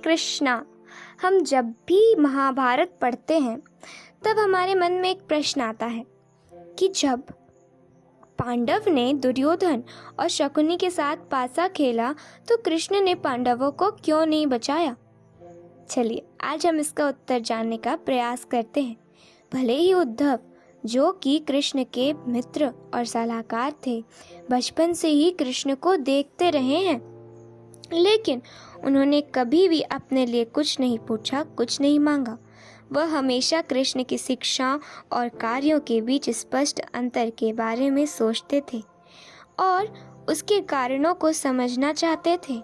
कृष्णा। हम जब भी महाभारत पढ़ते हैं तब हमारे मन में एक प्रश्न आता है कि जब पांडव ने दुर्योधन और शकुनी के साथ पासा खेला तो कृष्ण ने पांडवों को क्यों नहीं बचाया। चलिए आज हम इसका उत्तर जानने का प्रयास करते हैं। भले ही उद्धव, जो कि कृष्ण के मित्र और सलाहकार थे, बचपन से ही कृष्ण को देखते रहे हैं, लेकिन उन्होंने कभी भी अपने लिए कुछ नहीं पूछा, कुछ नहीं मांगा। वह हमेशा कृष्ण की शिक्षा और कार्यों के बीच स्पष्ट अंतर के बारे में सोचते थे और उसके कारणों को समझना चाहते थे।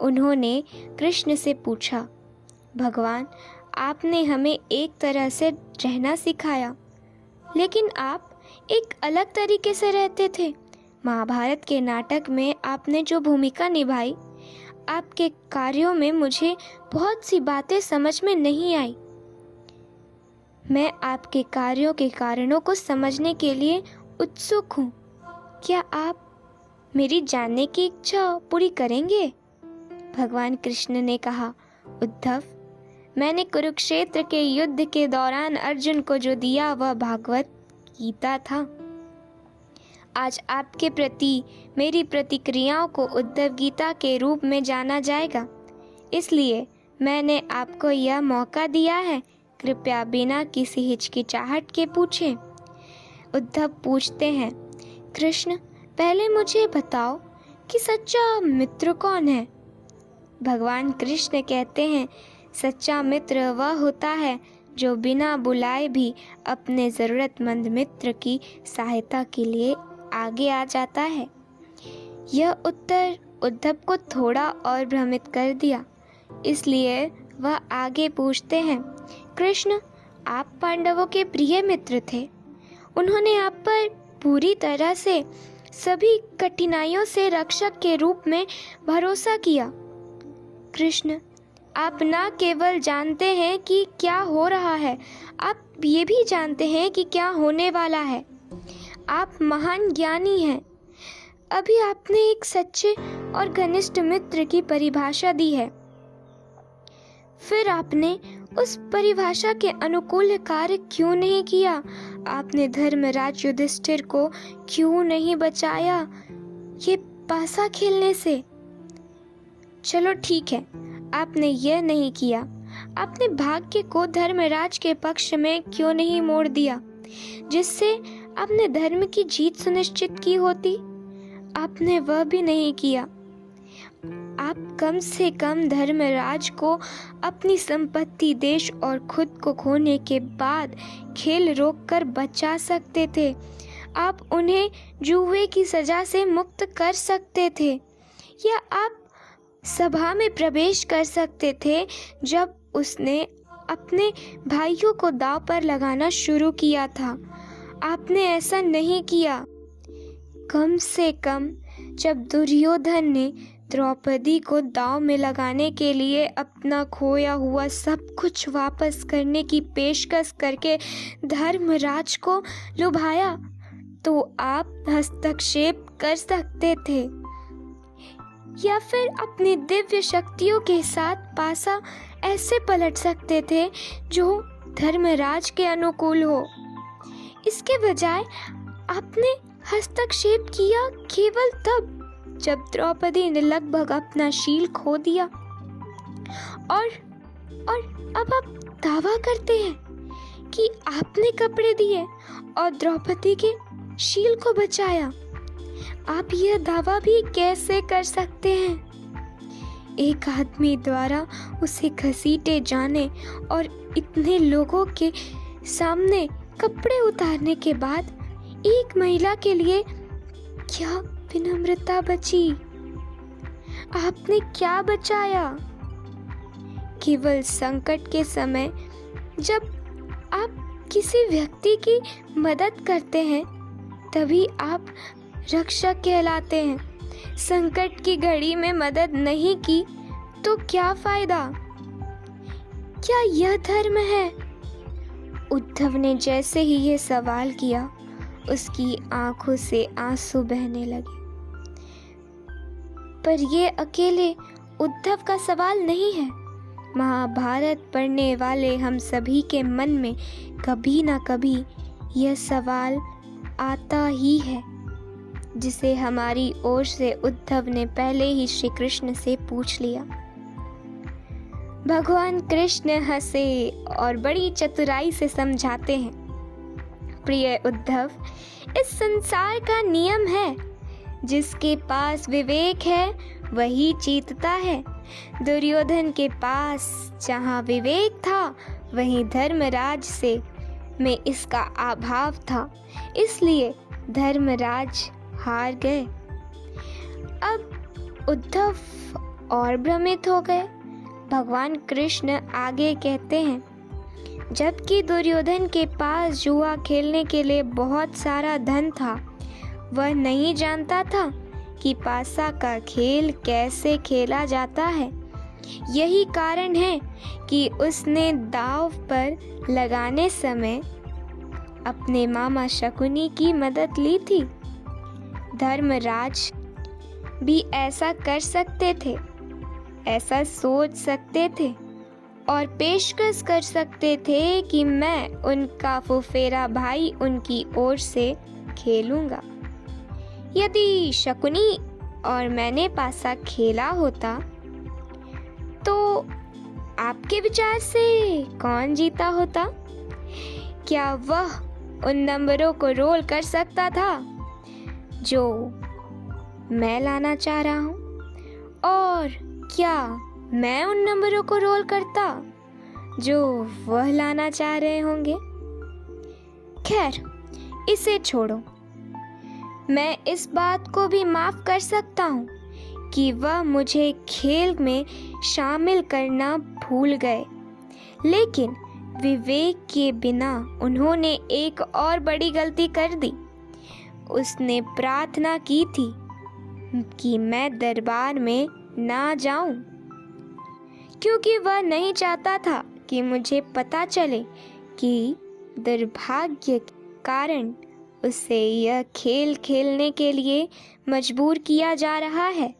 उन्होंने कृष्ण से पूछा, भगवान, आपने हमें एक तरह से रहना सिखाया, लेकिन आप एक अलग तरीके से रहते थे। महाभारत के नाटक में आपने जो भूमिका निभाई, आपके कार्यों में मुझे बहुत सी बातें समझ में नहीं आई। मैं आपके कार्यों के कारणों को समझने के लिए उत्सुक हूँ। क्या आप मेरी जानने की इच्छा पूरी करेंगे? भगवान कृष्ण ने कहा, उद्धव, मैंने कुरुक्षेत्र के युद्ध के दौरान अर्जुन को जो दिया वह भागवत गीता था। आज आपके प्रति मेरी प्रतिक्रियाओं को उद्धव गीता के रूप में जाना जाएगा, इसलिए मैंने आपको यह मौका दिया है। कृपया बिना किसी हिचकिचाहट के पूछें। उद्धव पूछते हैं, कृष्ण, पहले मुझे बताओ कि सच्चा मित्र कौन है? भगवान कृष्ण कहते हैं, सच्चा मित्र वह होता है जो बिना बुलाए भी अपने ज़रूरतमंद मित्र की सहायता के लिए आगे आ जाता है। यह उत्तर उद्धव को थोड़ा और भ्रमित कर दिया, इसलिए वह आगे पूछते हैं, कृष्ण, आप पांडवों के प्रिय मित्र थे। उन्होंने आप पर पूरी तरह से सभी कठिनाइयों से रक्षक के रूप में भरोसा किया। कृष्ण, आप न केवल जानते हैं कि क्या हो रहा है, आप ये भी जानते हैं कि क्या होने वाला है। आप महान ज्ञानी हैं। अभी आपने एक सच्चे और घनिष्ठ मित्र की परिभाषा दी है, फिर आपने उस परिभाषा के अनुकूल कार्य क्यों नहीं किया? आपने धर्मराज युधिष्ठिर को क्यों नहीं बचाया ये पासा खेलने से? चलो ठीक है, आपने यह नहीं किया। आपने भाग्य को धर्मराज के पक्ष में क्यों नहीं मोड़ दिया, जिससे आपने धर्म की जीत सुनिश्चित की होती? आपने वह भी नहीं किया। आप कम से कम धर्मराज को अपनी संपत्ति, देश और खुद को खोने के बाद खेल रोककर बचा सकते थे। आप उन्हें जुए की सजा से मुक्त कर सकते थे, या आप सभा में प्रवेश कर सकते थे जब उसने अपने भाइयों को दांव पर लगाना शुरू किया था। आपने ऐसा नहीं किया। कम से कम जब दुर्योधन ने द्रौपदी को दांव में लगाने के लिए अपना खोया हुआ सब कुछ वापस करने की पेशकश करके धर्मराज को लुभाया, तो आप हस्तक्षेप कर सकते थे, या फिर अपनी दिव्य शक्तियों के साथ पासा ऐसे पलट सकते थे जो धर्मराज के अनुकूल हो। इसके बजाय आपने हस्तक्षेप किया केवल तब जब द्रौपदी ने लगभग अपना शील खो दिया, और अब आप दावा करते हैं कि आपने कपड़े दिए और द्रौपदी के शील को बचाया। आप यह दावा भी कैसे कर सकते हैं? एक आदमी द्वारा उसे घसीटे जाने और इतने लोगों के सामने कपड़े उतारने के बाद एक महिला के लिए क्या विनम्रता बची? आपने क्या बचाया? केवल संकट के समय जब आप किसी व्यक्ति की मदद करते हैं तभी आप रक्षक कहलाते हैं। संकट की घड़ी में मदद नहीं की तो क्या फायदा? क्या यह धर्म है? उद्धव ने जैसे ही ये सवाल किया, उसकी आंखों से आंसू बहने लगे। पर ये अकेले उद्धव का सवाल नहीं है। महाभारत पढ़ने वाले हम सभी के मन में कभी ना कभी यह सवाल आता ही है, जिसे हमारी ओर से उद्धव ने पहले ही श्री कृष्ण से पूछ लिया। भगवान कृष्ण हंसे और बड़ी चतुराई से समझाते हैं, प्रिय उद्धव, इस संसार का नियम है, जिसके पास विवेक है वही जीतता है। दुर्योधन के पास जहाँ विवेक था वहीं धर्मराज से में इसका अभाव था, इसलिए धर्मराज हार गए। अब उद्धव और भ्रमित हो गए। भगवान कृष्ण आगे कहते हैं, जबकि दुर्योधन के पास जुआ खेलने के लिए बहुत सारा धन था, वह नहीं जानता था कि पासा का खेल कैसे खेला जाता है। यही कारण है कि उसने दांव पर लगाने समय अपने मामा शकुनी की मदद ली थी। धर्मराज भी ऐसा कर सकते थे, ऐसा सोच सकते थे और पेशकश कर सकते थे कि मैं उनका फुफेरा भाई उनकी ओर से खेलूंगा। यदि शकुनी और मैंने पासा खेला होता तो आपके विचार से कौन जीता होता? क्या वह उन नंबरों को रोल कर सकता था जो मैं लाना चाह रहा हूँ, और क्या मैं उन नंबरों को रोल करता जो वह लाना चाह रहे होंगे? खैर, इसे छोड़ो। मैं इस बात को भी माफ कर सकता हूँ कि वह मुझे खेल में शामिल करना भूल गए, लेकिन विवेक के बिना उन्होंने एक और बड़ी गलती कर दी। उसने प्रार्थना की थी कि मैं दरबार में ना जाऊं, क्योंकि वह नहीं चाहता था कि मुझे पता चले कि दुर्भाग्य के कारण उसे यह खेल खेलने के लिए मजबूर किया जा रहा है।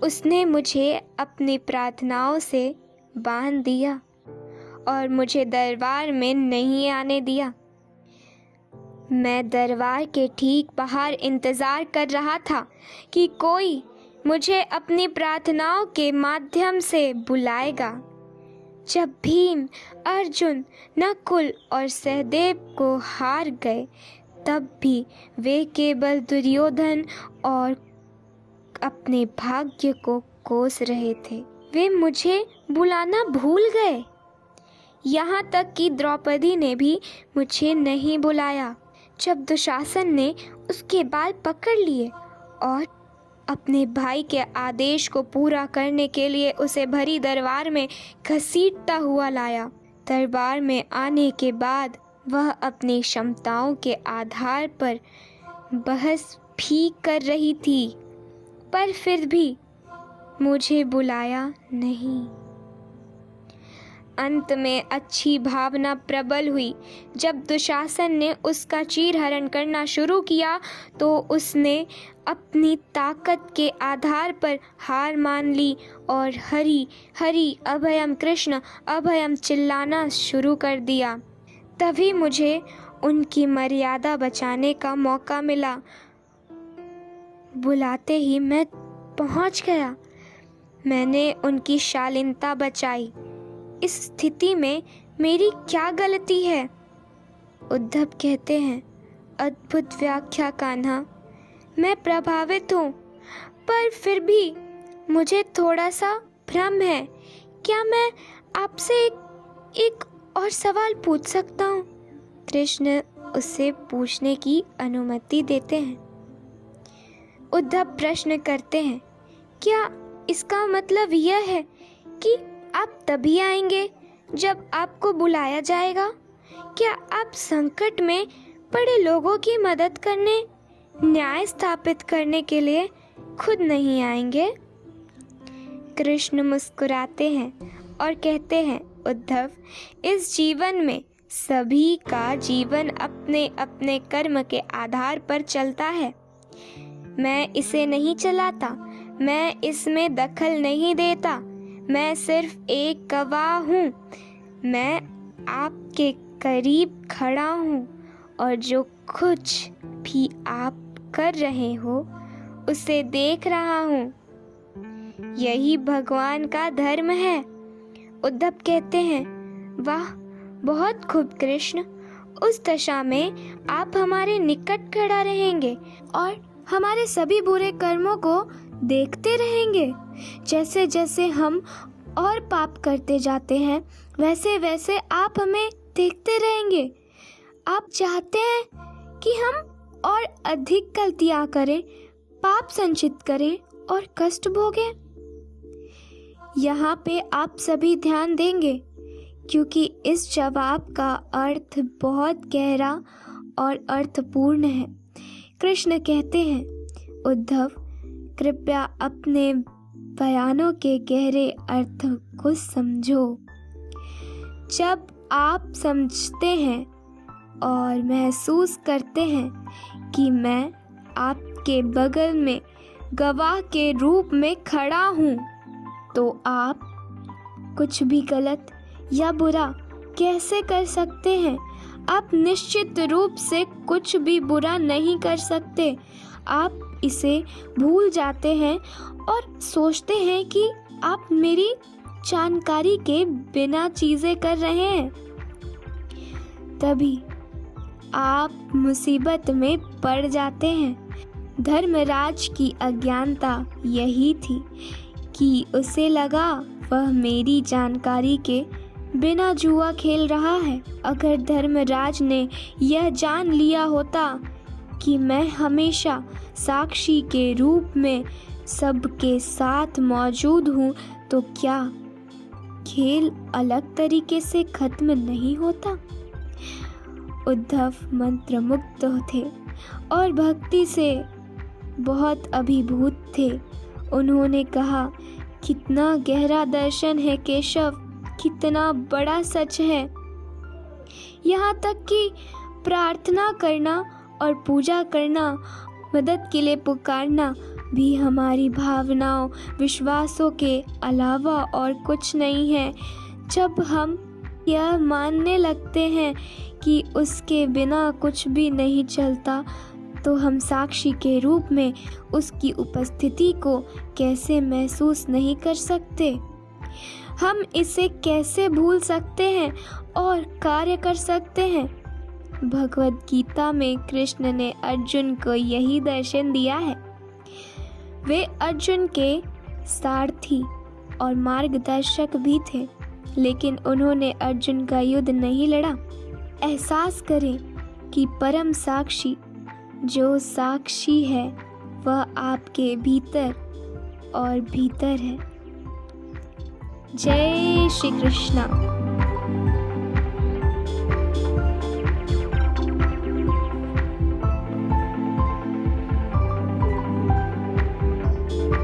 उसने मुझे अपनी प्रार्थनाओं से बांध दिया और मुझे दरबार में नहीं आने दिया। मैं दरबार के ठीक बाहर इंतज़ार कर रहा था कि कोई मुझे अपनी प्रार्थनाओं के माध्यम से बुलाएगा। जब भीम, अर्जुन, नकुल और सहदेव को हार गए, तब भी वे केवल दुर्योधन और अपने भाग्य को कोस रहे थे। वे मुझे बुलाना भूल गए। यहाँ तक कि द्रौपदी ने भी मुझे नहीं बुलाया। जब दुशासन ने उसके बाल पकड़ लिए और अपने भाई के आदेश को पूरा करने के लिए उसे भरी दरबार में घसीटता हुआ लाया। दरबार में आने के बाद वह अपनी क्षमताओं के आधार पर बहस भी कर रही थी, पर फिर भी मुझे बुलाया नहीं। अंत में अच्छी भावना प्रबल हुई। जब दुशासन ने उसका चीरहरण करना शुरू किया तो उसने अपनी ताकत के आधार पर हार मान ली और हरि हरि अभयम कृष्ण अभयम चिल्लाना शुरू कर दिया। तभी मुझे उनकी मर्यादा बचाने का मौका मिला। बुलाते ही मैं पहुंच गया। मैंने उनकी शालीनता बचाई। इस स्थिति में मेरी क्या गलती है? उद्धव कहते हैं, अद्भुत व्याख्या कान्हा। मैं प्रभावित हूँ, पर फिर भी मुझे थोड़ा सा भ्रम है। क्या मैं आपसे एक और सवाल पूछ सकता हूँ? कृष्ण उससे पूछने की अनुमति देते हैं। उद्धव प्रश्न करते हैं, क्या इसका मतलब यह है कि आप तभी आएंगे जब आपको बुलाया जाएगा? क्या आप संकट में पड़े लोगों की मदद करने, न्याय स्थापित करने के लिए खुद नहीं आएंगे? कृष्ण मुस्कुराते हैं और कहते हैं, उद्धव, इस जीवन में सभी का जीवन अपने अपने कर्म के आधार पर चलता है। मैं इसे नहीं चलाता, मैं इसमें दखल नहीं देता। मैं सिर्फ एक गवाह हूँ। मैं आपके करीब खड़ा हूँ और जो कुछ भी आप कर रहे हो उसे देख रहा हूँ। यही भगवान का धर्म है। उद्धव कहते हैं, वाह, बहुत खूब कृष्ण। उस दशा में आप हमारे निकट खड़ा रहेंगे और हमारे सभी बुरे कर्मों को देखते रहेंगे। जैसे जैसे हम और पाप करते जाते हैं वैसे वैसे आप हमें देखते रहेंगे। आप चाहते हैं कि हम और अधिक गलतियां करें, पाप संचित करें और कष्ट भोगें। यहाँ पे आप सभी ध्यान देंगे क्योंकि इस जवाब का अर्थ बहुत गहरा और अर्थपूर्ण है। कृष्ण कहते हैं, उद्धव, कृपया अपने बयानों के गहरे अर्थ को समझो। जब आप समझते हैं और महसूस करते हैं कि मैं आपके बगल में गवाह के रूप में खड़ा हूँ, तो आप कुछ भी गलत या बुरा कैसे कर सकते हैं? आप निश्चित रूप से कुछ भी बुरा नहीं कर सकते। आप इसे भूल जाते हैं और सोचते हैं कि आप मेरी जानकारी के बिना चीज़ें कर रहे हैं। तभी आप मुसीबत में पड़ जाते हैं। धर्मराज की अज्ञानता यही थी कि उसे लगा वह मेरी जानकारी के बिना जुआ खेल रहा है। अगर धर्मराज ने यह जान लिया होता कि मैं हमेशा साक्षी के रूप में सबके साथ मौजूद हूँ, तो क्या खेल अलग तरीके से खत्म नहीं होता? उद्धव मंत्रमुग्ध थे और भक्ति से बहुत अभिभूत थे। उन्होंने कहा, कितना गहरा दर्शन है केशव, कितना बड़ा सच है। यहाँ तक कि प्रार्थना करना और पूजा करना, मदद के लिए पुकारना भी हमारी भावनाओं, विश्वासों के अलावा और कुछ नहीं है। जब हम यह मानने लगते हैं कि उसके बिना कुछ भी नहीं चलता, तो हम साक्षी के रूप में उसकी उपस्थिति को कैसे महसूस नहीं कर सकते? हम इसे कैसे भूल सकते हैं और कार्य कर सकते हैं? भगवद गीता में कृष्ण ने अर्जुन को यही दर्शन दिया है। वे अर्जुन के सारथी और मार्गदर्शक भी थे, लेकिन उन्होंने अर्जुन का युद्ध नहीं लड़ा। एहसास करें कि परम साक्षी जो साक्षी है वह आपके भीतर और भीतर है। जय श्री कृष्णा।